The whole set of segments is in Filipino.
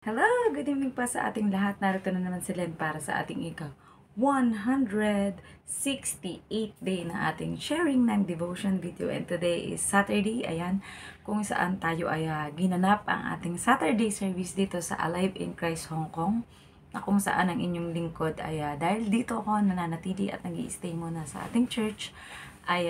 Hello! Good evening pa sa ating lahat. Narito na naman si Len para sa ating 168 day na ating sharing ng devotion video. And today is Saturday, ayan, kung saan tayo ay ginanap ang ating Saturday service dito sa Alive in Christ Hong Kong, na kung saan ang inyong lingkod ay dahil dito ako nananatili at nag-i-stay muna sa ating church, ay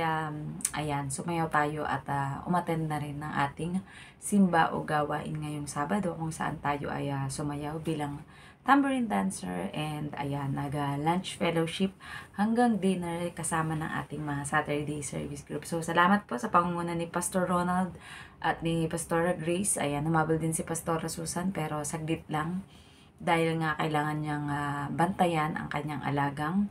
ayan, sumayaw tayo at umattend na rin ng ating simba o gawain ngayong Sabado, kung saan tayo ay sumayaw bilang tambourine dancer and ayan, nag-lunch fellowship hanggang dinner kasama ng ating mga Saturday service group. So salamat po sa pangunguna ni Pastor Ronald at ni Pastora Grace. Ayan, humabol din si Pastora Susan pero saglit lang dahil nga kailangan niyang bantayan ang kanyang alagang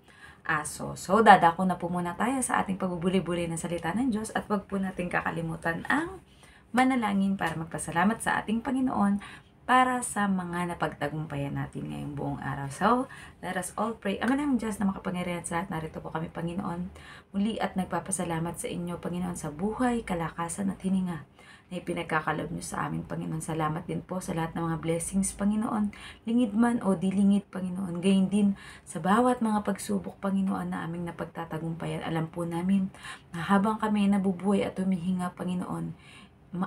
aso. So, dadako na po muna tayo sa ating pagbubuli-buli ng salita ng Diyos at wag po natin kakalimutan ang manalangin para magpasalamat sa ating Panginoon para sa mga napagtagumpayan natin ngayong buong araw. So, let us all pray. Ama ng Diyos na makapangyarihan sa lahat, narito po kami, Panginoon, muli at nagpapasalamat sa inyo, Panginoon, sa buhay, kalakasan at hininga na ipinagkakalob nyo sa amin, Panginoon. Salamat din po sa lahat ng mga blessings, Panginoon, lingid man o dilingid, Panginoon. Gayon din sa bawat mga pagsubok, Panginoon, na aming napagtatagumpayan. Alam po namin na habang kami nabubuhay at humihinga, Panginoon,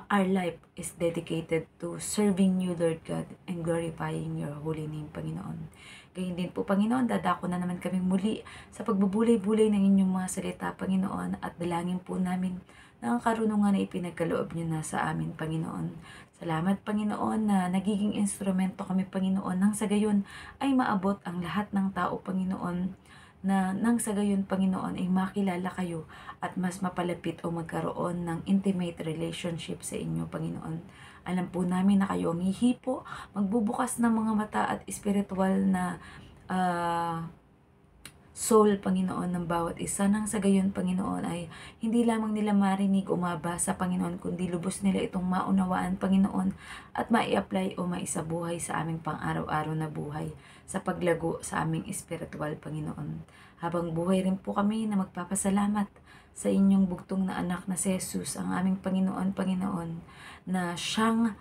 our life is dedicated to serving you, Lord God, and glorifying your holy name, Panginoon. Gayon din po, Panginoon, dadako na naman kami muli sa pagbubulay-bulay ng inyong mga salita, Panginoon, at dalangin po namin na ang karunungan na ipinagkaloob niyo na sa amin, Panginoon. Salamat, Panginoon, na nagiging instrumento kami, Panginoon, nang sa gayon ay maabot ang lahat ng tao, Panginoon, na nang sa gayon, Panginoon, ay makilala kayo at mas mapalapit o magkaroon ng intimate relationship sa inyo, Panginoon. Alam po namin na kayo ang hihipo, magbubukas ng mga mata at spiritual na soul, Panginoon, ng bawat isa. Nang sa gayon, Panginoon, ay hindi lamang nila marinig o mabasa, Panginoon, kundi lubos nila itong maunawaan, Panginoon, at mai-apply o maisabuhay sa aming pang-araw-araw na buhay, sa paglago sa aming spiritual, Panginoon. Habang buhay rin po kami na magpapasalamat sa inyong bugtong na anak na si Jesus, ang aming Panginoon, na siyang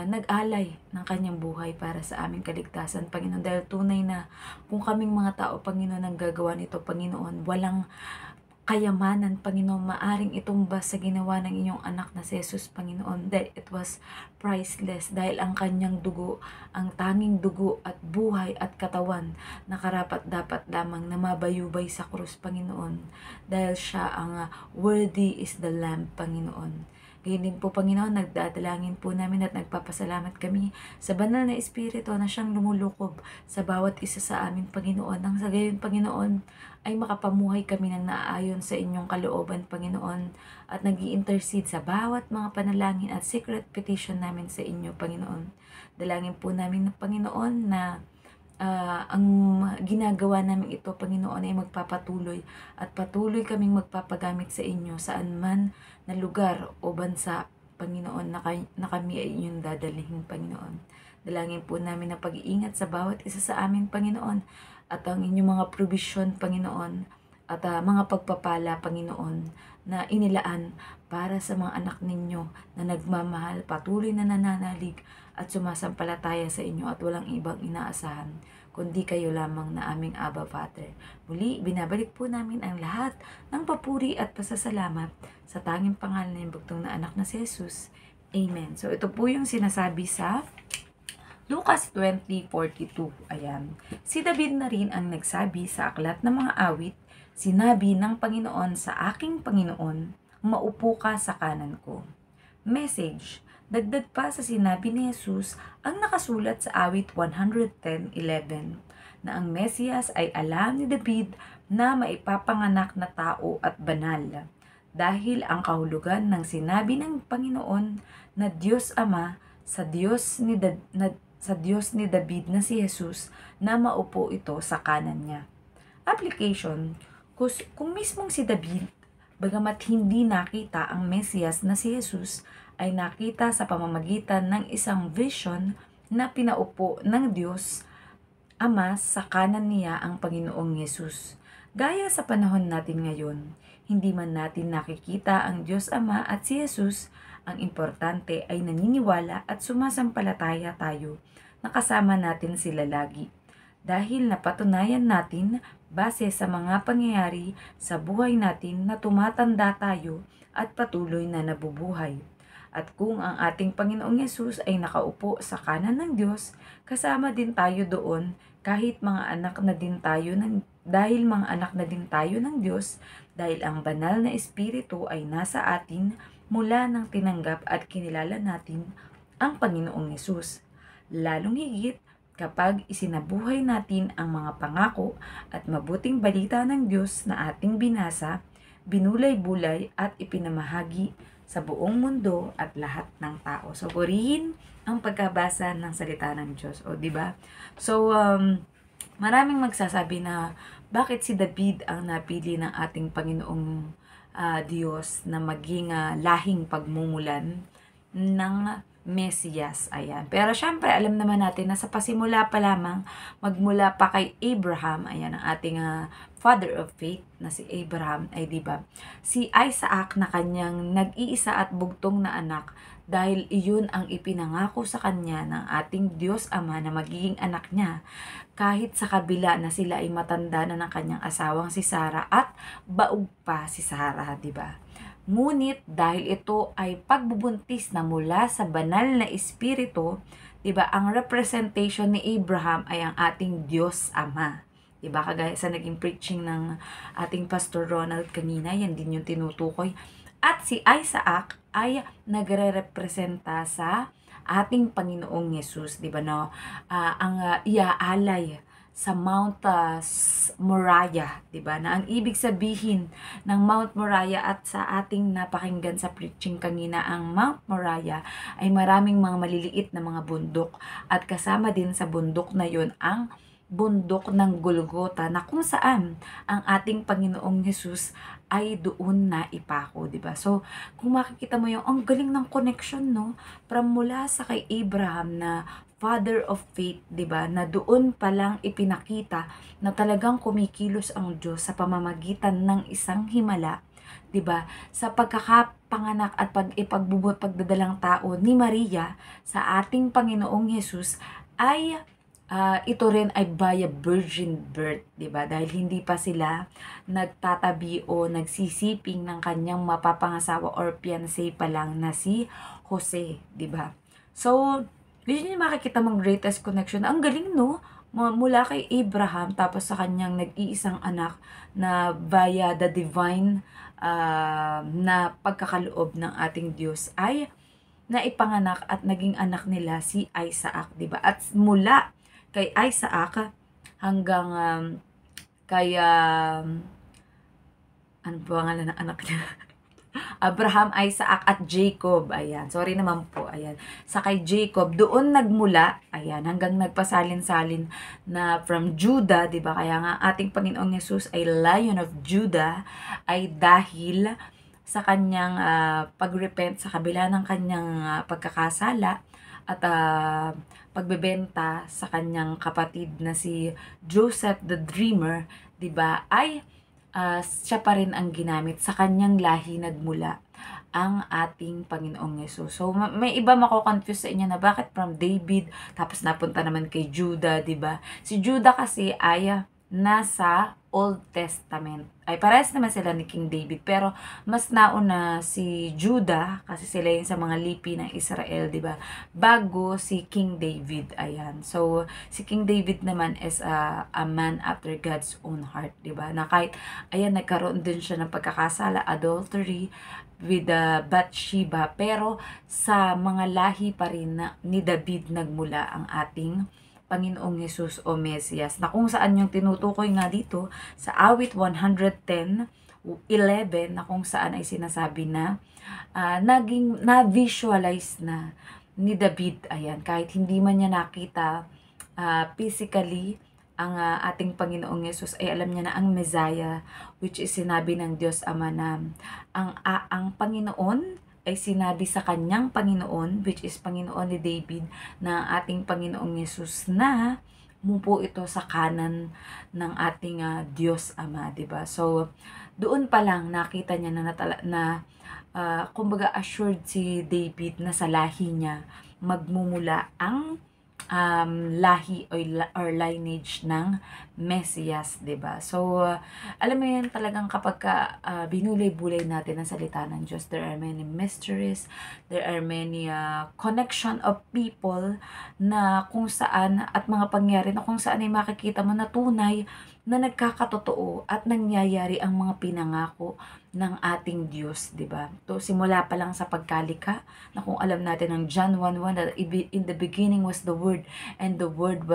nag-alay ng kanyang buhay para sa aming kaligtasan, Panginoon. Dahil tunay na kung kaming mga tao, Panginoon, ang gagawa nito, Panginoon, walang kayamanan, Panginoon, maaring itumbas sa ginawa ng inyong anak na si Jesus, Panginoon, dahil it was priceless, dahil ang kanyang dugo, ang tanging dugo at buhay at katawan na karapat dapat lamang na mabayubay sa krus, Panginoon, dahil siya ang worthy is the Lamb, Panginoon. Ngayon din po, Panginoon, nagdadalangin po namin at nagpapasalamat kami sa banal na Espiritu na siyang lumulukob sa bawat isa sa amin, Panginoon. Nang sa gayon, Panginoon, ay makapamuhay kami ng naaayon sa inyong kalooban, Panginoon, at nag-i-intercede sa bawat mga panalangin at secret petition namin sa inyo, Panginoon. Dalangin po namin, Panginoon, na ang ginagawa namin ito, Panginoon, ay magpapatuloy at patuloy kaming magpapagamit sa inyo saan man na lugar o bansa, Panginoon, na kami ay inyong dadalhin, Panginoon. Dalangin po namin ang pag-iingat sa bawat isa sa amin, Panginoon, at ang inyong mga provision, Panginoon, at mga pagpapala, Panginoon, na inilaan para sa mga anak ninyo na nagmamahal, patuloy na nananalig at sumasampalataya sa inyo at walang ibang inaasahan kundi kayo lamang na aming Abba Father. Muli, binabalik po namin ang lahat ng papuri at pasasalamat sa tanging pangalan ng bugtong na anak na si Jesus. Amen. So, ito po yung sinasabi sa Lucas 20:42. Ayan. Si David na rin ang nagsabi sa aklat ng mga awit, sinabi ng Panginoon sa aking Panginoon, maupo ka sa kanan ko. Message. Dagdag pa sa sinabi ni Jesus ang nakasulat sa awit 110:11 na ang Mesiyas ay alam ni David na maipapanganak na tao at banal. Dahil ang kahulugan ng sinabi ng Panginoon na Diyos Ama sa Diyos ni David na si Jesus na maupo ito sa kanan niya. Application. Kung mismong si David, bagamat hindi nakita ang Mesiyas na si Jesus, ay nakita sa pamamagitan ng isang vision na pinaupo ng Diyos Ama sa kanan niya ang Panginoong Yesus. Gaya sa panahon natin ngayon, hindi man natin nakikita ang Diyos Ama at si Jesus, ang importante ay naniniwala at sumasampalataya tayo nakasama natin sila lagi. Dahil napatunayan natin base sa mga pangyayari sa buhay natin na tumatanda tayo at patuloy na nabubuhay. At kung ang ating Panginoong Yesus ay nakaupo sa kanan ng Diyos, kasama din tayo doon kahit mga anak na din tayo dahil mga anak na din tayo ng Diyos, dahil ang banal na Espiritu ay nasa atin mula nang tinanggap at kinilala natin ang Panginoong Yesus. Lalong higit kapag isinabuhay natin ang mga pangako at mabuting balita ng Diyos na ating binasa, binulay-bulay at ipinamahagi sa buong mundo at lahat ng tao. So, purihin ang pagkabasa ng salita ng Diyos. O, di ba? So, maraming magsasabi na bakit si David ang napili ng ating Panginoong Diyos na maging lahing pagmumulan ng Mesiyas. Ayan. Pero syempre, alam naman natin na sa pasimula pa lamang, magmula pa kay Abraham, ayan ang ating father of faith na si Abraham, ay diba, si Isaac na kanyang nag-iisa at bugtong na anak, dahil iyon ang ipinangako sa kanya ng ating Diyos Ama na magiging anak niya, kahit sa kabila na sila ay matanda na ng kanyang asawang si Sarah at baog pa si Sarah, diba? Ngunit dahil ito ay pagbubuntis na mula sa banal na espiritu, 'di ba? Ang representation ni Abraham ay ang ating Diyos Ama. 'Di ba? Kagaya sa naging preaching ng ating Pastor Ronald kanina, yan din yung tinutukoy. At si Isaac ay nagre-representa sa ating Panginoong Yesus, 'di ba, no? Ang iaalay sa Mount Moriah, 'di ba? Na ang ibig sabihin ng Mount Moriah at sa ating napakinggan sa preaching kanina, ang Mount Moriah ay maraming mga maliliit na mga bundok, at kasama din sa bundok na 'yon ang bundok ng Golgota, na kung saan ang ating Panginoong Hesus ay doon na ipako, 'di ba? So, kung makikita mo yung ang galing ng connection, no? From mula sa kay Abraham na father of faith, 'di ba? Na doon pa lang ipinakita na talagang kumikilos ang Diyos sa pamamagitan ng isang himala, 'di ba? Sa pagkakapanganak at pagdadalang tao ni Maria sa ating Panginoong Hesus ay ito rin ay by a virgin birth, 'di ba? Dahil hindi pa sila nagtatabi o nagsisiping ng kanyang mapapangasawa or fiancé pa lang na si Jose, 'di ba? So, yun yung makikita mong greatest connection. Ang galing, no? Mula kay Abraham tapos sa kanyang nag-iisang anak na via the divine na pagkakaloob ng ating Diyos ay naipanganak at naging anak nila si Isaac, 'di ba? At mula kay Isaac hanggang kay ano ba ang ng anak niya? Abraham, Isaac at Jacob. Ayan. Sorry naman po. Ayan. Sa kay Jacob, doon nagmula, ayan, hanggang nagpasalin-salin na from Judah, 'di ba? Kaya nga ating Panginoong Yesus ay Lion of Judah, ay dahil sa kanyang pagrepent sa kabila ng kanyang pagkakasala at pagbebenta sa kanyang kapatid na si Joseph the Dreamer, 'di ba? Ay siya pa rin ang ginamit, sa kanyang lahi nagmula ang ating Panginoong Yesus. So, may iba mako-confuse sa inyo na bakit from David, tapos napunta naman kay Judah, 'di ba? Si Judah kasi ay nasa Old Testament. Ay parehas naman sila ni King David, pero mas nauna si Judah kasi sila yung sa mga lipi ng Israel, 'di ba? Bago si King David. Ayan. So si King David naman is a man after God's own heart, 'di ba? Na kahit ayan nagkaroon din siya ng pagkakasala, adultery with Bathsheba, pero sa mga lahi pa rin ni David nagmula ang ating Panginoong Yesus o Mesiyas, na kung saan yung tinutukoy nga dito sa awit 110:11, na kung saan ay sinasabi na naging na-visualize na ni David, ayan, kahit hindi man niya nakita physically ang ating Panginoong Yesus, ay alam niya na ang Messiah, which is sinabi ng Diyos Ama na ang Panginoon ay sinabi sa kanyang Panginoon, which is Panginoon ni David, na ating Panginoong Yesus na mupo ito sa kanan ng ating Diyos Ama, 'di ba? So doon pa lang nakita niya na kumbaga assured si David na sa lahi niya magmumula ang lahi or lineage ng Mesias, 'di ba? So, alam mo yan talagang kapag binulay-bulay natin ang salita ng Diyos, there are many mysteries, there are many connection of people na kung saan at mga pangyari na kung saan ay makikita mo na tunay na nagkakatotoo at nangyayari ang mga pinangako ng ating Diyos, 'di ba? To simula pa lang sa pagkalika na kung alam natin ang John 1:1 that in the beginning was the word and the word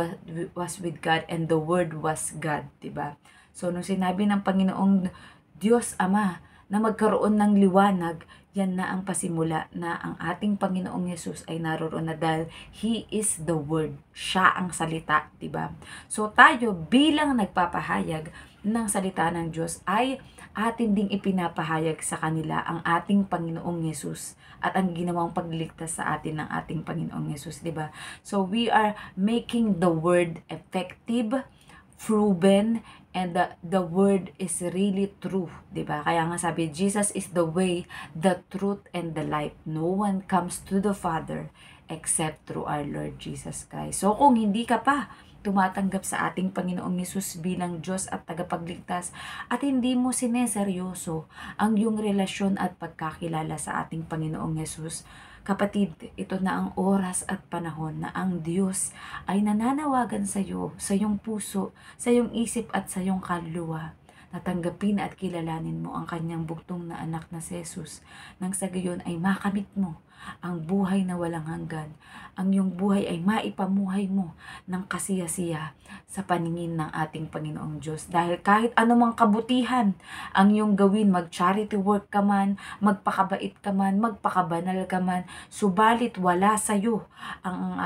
was with God and the word was God, 'di ba? So nung sinabi ng Panginoong Diyos Ama na magkaroon ng liwanag, yan na ang pasimula na ang ating Panginoong Yesus ay naroon na dahil He is the Word. Siya ang salita, 'di ba? So tayo bilang nagpapahayag ng salita ng Diyos ay atin ding ipinapahayag sa kanila ang ating Panginoong Yesus at ang ginawang pagliligtas sa atin ng ating Panginoong Yesus, 'di ba? So we are making the word effective, proven, and the word is really true, 'di ba? Kaya nga sabi, Jesus is the way, the truth, and the life. No one comes to the Father except through our Lord Jesus Christ. So kung hindi ka pa tumatanggap sa ating Panginoong Yesus bilang Diyos at tagapagligtas at hindi mo sineseryoso ang iyong relasyon at pagkakilala sa ating Panginoong Yesus, kapatid, ito na ang oras at panahon na ang Diyos ay nananawagan sa iyo, sa iyong puso, sa iyong isip at sa iyong kaluluwa. Natanggapin at kilalanin mo ang kanyang bugtong na anak na si Jesus. Nang sa gayon ay makamit mo ang buhay na walang hanggan. Ang iyong buhay ay maipamuhay mo ng kasiyasiya sa paningin ng ating Panginoong Diyos. Dahil kahit anumang kabutihan ang iyong gawin, mag-charity work ka man, magpakabait ka man, magpakabanal ka man, subalit wala sa iyo ang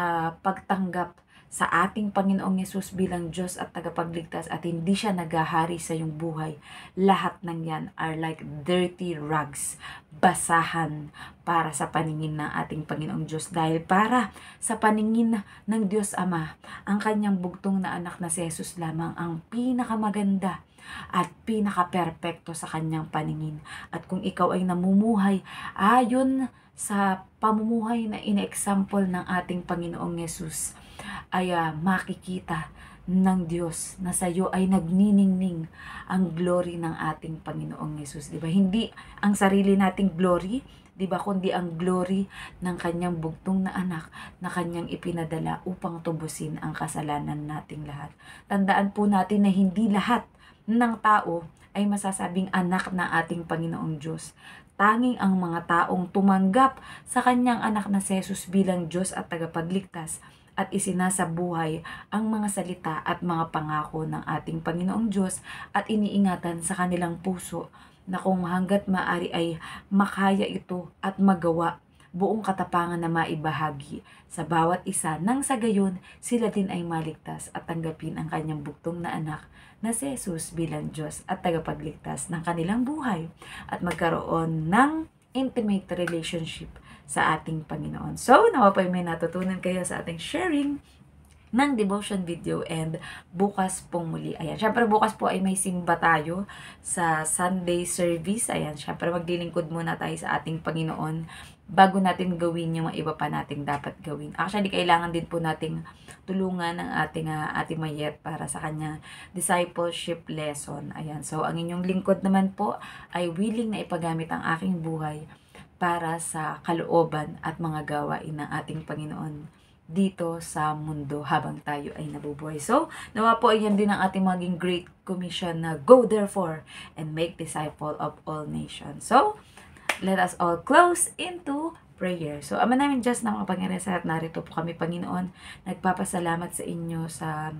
pagtanggap sa ating Panginoong Yesus bilang Diyos at tagapagligtas at hindi siya naghahari sa iyong buhay, lahat ng yan are like dirty rags, basahan para sa paningin ng ating Panginoong Diyos. Dahil para sa paningin ng Diyos Ama, ang kanyang bugtong na anak na si Jesus lamang ang pinakamaganda at pinaka-perpekto sa kanyang paningin. At kung ikaw ay namumuhay ayon sa pamumuhay na ine-example ng ating Panginoong Yesus, ay makikita ng Diyos na sa iyo ay nagniningning ang glory ng ating Panginoong Yesus. Di ba? Hindi ang sarili nating glory, di ba? Kundi ang glory ng kanyang bugtong na anak na kanyang ipinadala upang tubusin ang kasalanan nating lahat. Tandaan po natin na hindi lahat ng tao ay masasabing anak ng ating Panginoong Diyos. Tanging ang mga taong tumanggap sa kanyang anak na si Jesus bilang Diyos at tagapagligtas at isinasabuhay ang mga salita at mga pangako ng ating Panginoong Diyos at iniingatan sa kanilang puso na kung hanggat maaari ay makaya ito at magawa buong katapangan na maibahagi sa bawat isa nang sa gayon sila din ay maligtas at tanggapin ang kanyang bugtong na anak na si Jesus bilang Diyos at tagapagligtas ng kanilang buhay at magkaroon ng intimate relationship sa ating Panginoon. So, nawa po may natutunan kayo sa ating sharing ng devotion video and bukas pong muli. Ayan, syempre bukas po ay may simba tayo sa Sunday service. Ayan, syempre maglilingkod muna tayo sa ating Panginoon bago natin gawin yung mga iba pa nating dapat gawin. Actually, kailangan din po nating tulungan ng ating Ate Mayet para sa kanyang discipleship lesson. Ayan, so ang inyong lingkod naman po ay willing na ipagamit ang aking buhay para sa kalooban at mga gawain ng ating Panginoon dito sa mundo habang tayo ay nabubuhay. So, nawa po yan din ang ating maging Great Commission na go therefore and make disciple of all nations. So, let us all close into prayer. So, Ama namin Diyos na makapangyarihan sa lahat, narito po kami, Panginoon. Nagpapasalamat sa inyo sa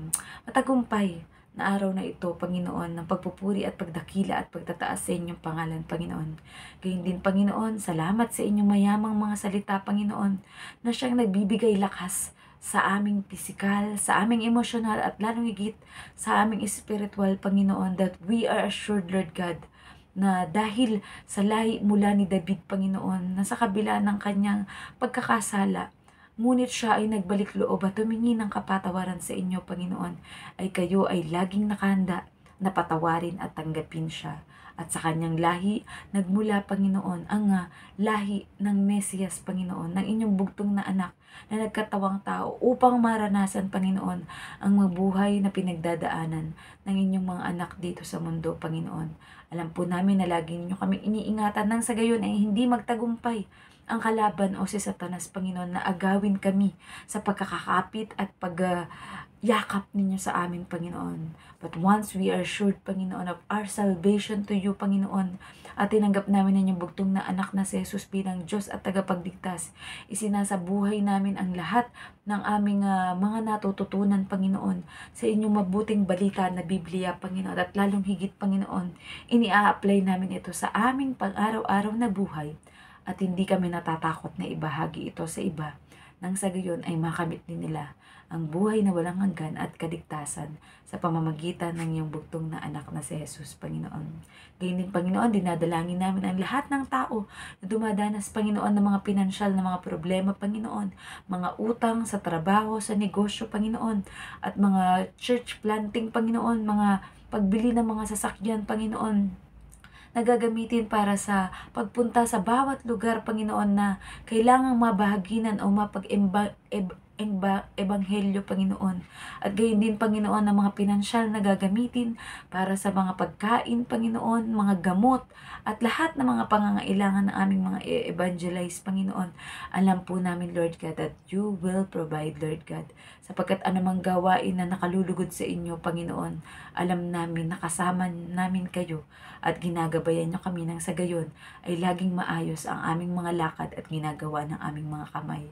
matagumpay na araw na ito, Panginoon, ng pagpupuri at pagdakila at pagtataas sa inyong pangalan, Panginoon. Gayun din, Panginoon, salamat sa inyong mayamang mga salita, Panginoon, na siyang nagbibigay lakas sa aming pisikal, sa aming emosyonal, at lalong higit sa aming spiritual, Panginoon, that we are assured, Lord God, na dahil sa lahi mula ni David, Panginoon, na sa kabila ng kanyang pagkakasala, ngunit siya ay nagbalik loob at tumingi ng kapatawaran sa inyo, Panginoon, ay kayo ay laging nakahanda na patawarin at tanggapin siya. At sa kanyang lahi, nagmula, Panginoon, ang lahi ng Mesiyas, Panginoon, ng inyong bugtong na anak na nagkatawang tao upang maranasan, Panginoon, ang mabuhay na pinagdadaanan ng inyong mga anak dito sa mundo, Panginoon. Alam po namin na lagi ninyo kami iniingatan nang sa gayon ay hindi magtagumpay ang kalaban o si Satanas, Panginoon, na agawin kami sa pagkakakapit at yakap ninyo sa amin, Panginoon. But once we are assured, Panginoon, of our salvation to you, Panginoon, at tinanggap namin ang inyong bugtong na anak na si Jesus bilang Diyos at tagapagligtas, isinasabuhay namin ang lahat ng aming mga natututunan, Panginoon, sa inyong mabuting balita na Biblia, Panginoon, at lalong higit, Panginoon, ini-apply namin ito sa aming pang-araw-araw na buhay at hindi kami natatakot na ibahagi ito sa iba nang sa gayon ay makamit din nila ang buhay na walang hanggan at kaligtasan sa pamamagitan ng iyong bugtong na anak na si Jesus, Panginoon. Gayun din, Panginoon, dinadalangin namin ang lahat ng tao na dumadanas, Panginoon, ng mga pinansyal na mga problema, Panginoon, mga utang sa trabaho, sa negosyo, Panginoon, at mga church planting, Panginoon, mga pagbili ng mga sasakyan, Panginoon, na gagamitin para sa pagpunta sa bawat lugar, Panginoon, na kailangang mabahaginan o ebanghelyo, Panginoon. At gayon din, Panginoon, ng mga pinansyal na gagamitin para sa mga pagkain, Panginoon, mga gamot, at lahat ng mga pangangailangan ng aming mga evangelize, Panginoon. Alam po namin, Lord God, that you will provide, Lord God, sapagkat anumang gawain na nakalulugod sa inyo, Panginoon, alam namin, nakasama namin kayo at ginagabayan nyo kami nang sa gayon ay laging maayos ang aming mga lakad at ginagawa ng aming mga kamay.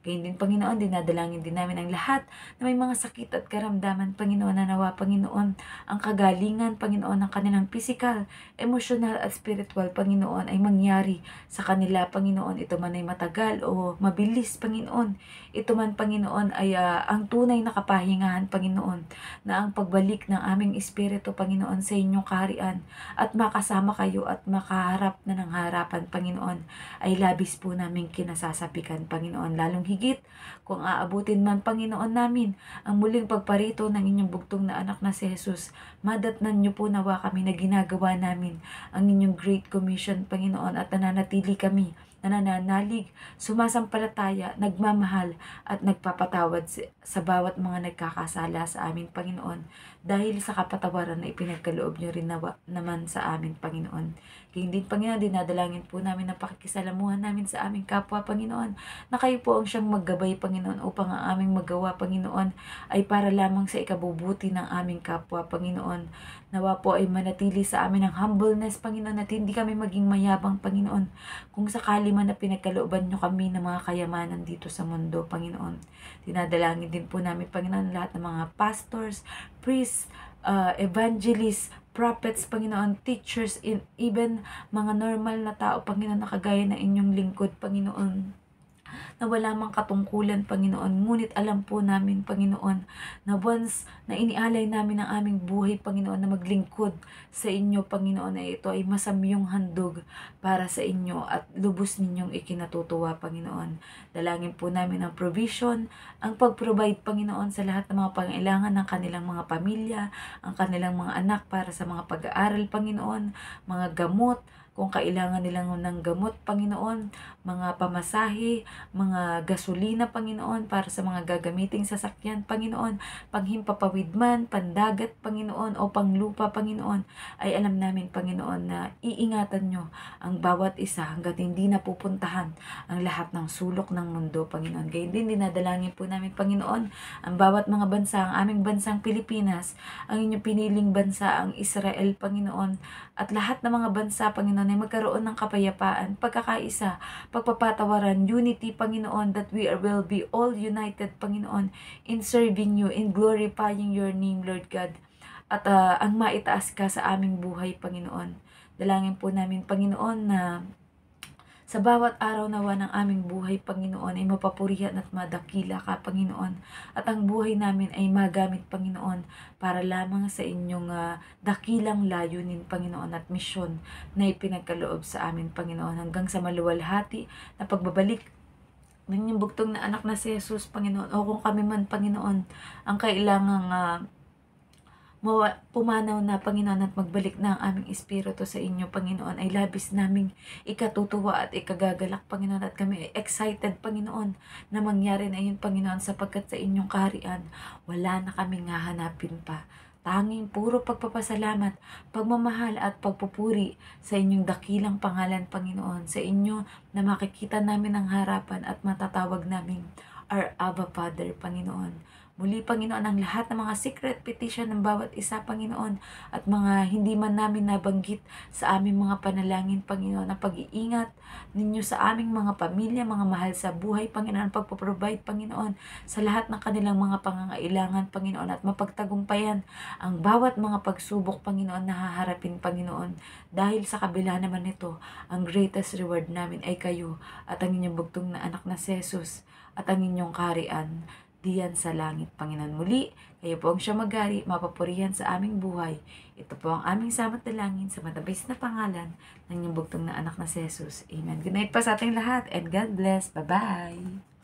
Gayun din, Panginoon, dinadalangin din namin ang lahat na may mga sakit at karamdaman, Panginoon, na nawa, Panginoon, ang kagalingan, Panginoon, ng kanilang physical, emotional at spiritual, Panginoon, ay mangyari sa kanila, Panginoon. Ito man ay matagal o mabilis, Panginoon. Ito man, Panginoon, ay ang tunay na kapahingahan, Panginoon, na ang pagbalik ng aming espiritu, Panginoon, sa inyong kaharian at makasama kayo at makaharap na ng harapan, Panginoon, ay labis po naming kinasasapikan, Panginoon. Lalong higit kung aabutin man, Panginoon, namin ang muling pagparito ng inyong bugtong na anak na si Jesus, madatnan niyo po nawa kami na ginagawa namin ang inyong Great Commission, Panginoon, at nananatili kami nananalig, sumasampalataya, nagmamahal at nagpapatawad sa bawat mga nagkakasala sa amin, Panginoon, dahil sa kapatawaran na ipinagkaloob niyo rin naman sa amin, Panginoon. Kaya din, Panginoon, dinadalangin po namin ang pakikisalamuhan namin sa aming kapwa, Panginoon, na kayo po ang siyang maggabay, Panginoon, upang ang aming magawa, Panginoon, ay para lamang sa ikabubuti ng aming kapwa, Panginoon. Nawa po ay manatili sa amin ang humbleness, Panginoon, at hindi kami maging mayabang, Panginoon, kung sakali man na pinagkalooban nyo kami ng mga kayamanan dito sa mundo, Panginoon. Dinadalangin din po namin, Panginoon, lahat ng mga pastors, priests, evangelists, prophets, Panginoon, teachers, even mga normal na tao, Panginoon, na kagaya ng inyong lingkod, Panginoon, na wala mang katungkulan, Panginoon. Ngunit alam po namin, Panginoon, na once na inialay namin ang aming buhay, Panginoon, na maglingkod sa inyo, Panginoon, na ito ay masamyong handog para sa inyo at lubos ninyong ikinatutuwa, Panginoon. Dalangin po namin ang provision, ang pag-provide, Panginoon, sa lahat ng mga pangailangan ng kanilang mga pamilya, ang kanilang mga anak para sa mga pag-aaral, Panginoon, mga gamot, kung kailangan nilang ng gamot, Panginoon, mga pamasahe, mga gasolina, Panginoon, para sa mga gagamiting sasakyan, Panginoon, panghimpapawid man, pandagat, Panginoon, o panglupa, Panginoon, ay alam namin, Panginoon, na iingatan nyo ang bawat isa hanggat hindi napupuntahan ang lahat ng sulok ng mundo, Panginoon. Gayun din, dinadalangin po namin, Panginoon, ang bawat mga bansa, ang aming bansang Pilipinas, ang inyong piniling bansa, ang Israel, Panginoon, at lahat ng mga bansa, Panginoon, ay magkaroon ng kapayapaan, pagkakaisa, pagpapatawaran, unity, Panginoon, that will be all united, Panginoon, in serving you, in glorifying your name, Lord God. At ang maitaas ka sa aming buhay, Panginoon. Dalangin po namin, Panginoon, na sa bawat araw nawa ng aming buhay, Panginoon, ay mapapurihan at madakila ka, Panginoon. At ang buhay namin ay magamit, Panginoon, para lamang sa inyong dakilang layunin, Panginoon, at misyon na ipinagkaloob sa amin, Panginoon, hanggang sa maluwalhati na pagbabalik ng inyong bugtong na anak na si Jesus, Panginoon. O kung kami man, Panginoon, ang kailangang pumanaw na, Panginoon, at magbalik na ang aming espiritu sa inyo, Panginoon, ay labis naming ikatutuwa at ikagagalak, Panginoon, at kami ay excited, Panginoon, na mangyari na yun, Panginoon, sapagkat sa inyong kaharian, wala na kaming hahanapin pa. Tanging puro pagpapasalamat, pagmamahal at pagpupuri sa inyong dakilang pangalan, Panginoon, sa inyo na makikita namin ang harapan at matatawag namin our Abba Father, Panginoon. Muli, Panginoon, ang lahat ng mga secret petition ng bawat isa, Panginoon, at mga hindi man namin nabanggit sa aming mga panalangin, Panginoon, ang pag-iingat ninyo sa aming mga pamilya, mga mahal sa buhay, Panginoon, pagpaprovide, Panginoon, sa lahat ng kanilang mga pangangailangan, Panginoon, at mapagtagumpayan ang bawat mga pagsubok, Panginoon, na haharapin, Panginoon. Dahil sa kabila naman nito, ang greatest reward namin ay kayo at ang inyong bugtong na anak na si Jesus at ang inyong kaharian diyan sa langit, Panginoon. Muli, kayo po ang siya magari, mapapurihan sa aming buhay. Ito po ang aming samat dalangin sa matabis na pangalan ng inyong bugtong na anak na si Jesus. Amen. Good night pa sa ating lahat and God bless. Bye-bye.